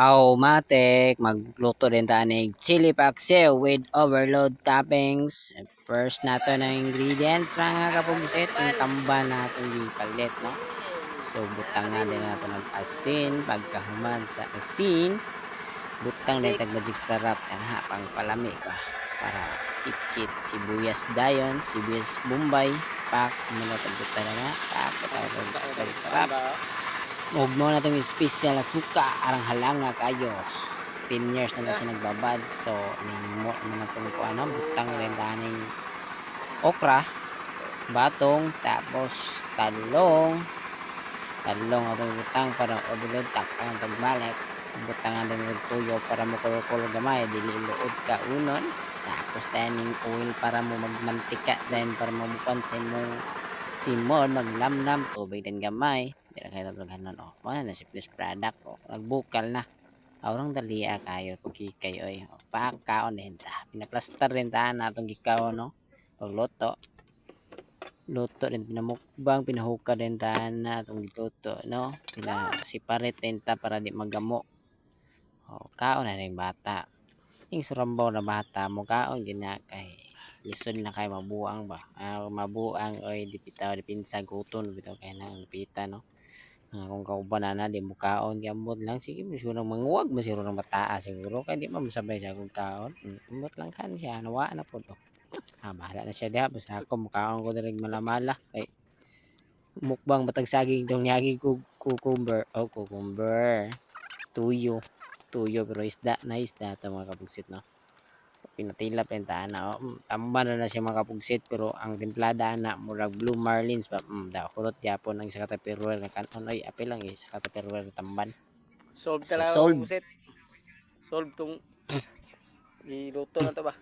Matik, magluto din tayo ng chili paksiw with overload toppings. First nato ng ingredients mga kapumsit, yung tamban natin yung palit, no? So, butang nga din nato ng asin, pagkahuman sa asin, butang din tag magic sarap, yan ha, pang palami pa. Para kit-kit, sibuyas dayon, sibuyas bombay, pak, muna tagbutang na nga, pak, magic sarap. Huwag mo na itong special na suka, arang halanga kayo. 10 years na kasi nagbabad. So, mo na itong ano, butang rin daning okra, batong, tapos talong. Talong atong butang para overload takang pagbalik. Butangan din ng tuyo para mo kulol gamay. Dili iluod ka unon. Tapos taning oil para mo magmantika. Then para mo mupansin mo simon, maglamlam, tubig din gamay. Di na kayo natulganon. O, wala na si finished product. O, nagbukal na. Aurang dalia kayo. Pagkikay, oy. O, pakaon din ta. Pinaplaster din ta na itong gikaw, no? Pagluto. Luto din, pinamukbang, pinahuka din ta na itong gituto, no? Pinasiparit din ta para di magamo. O, kaon na rin bata. Yung surambaw na bata mo, kaon ginakay. Lisod na kay mabuang ba, mabuang oy dipitaw dipinsa guton bitaw kay nang pita, no. Kung kauban na di mo kaon gambot lang sige siguro manguwag mo siguro ng bataa siguro kay di man masabay sa akong kaon. Ambot lang kan siya nawa na pod. Bahala na siya diha basta ako mukaon ko diri malamala kay mukbang matag saging tong yagi cucumber cucumber tuyo pero isda na isda ta mga kabugsit, no. Pinatila pintaan na tamba na siya makapugsit pero ang timplada na murag blue marlins ba da kulot gyapon ang sa kataperwer na kanon ay apil lang sa kataperwer na tamban. Solve So talaga solve. buset. Solve tong iluto na to ba.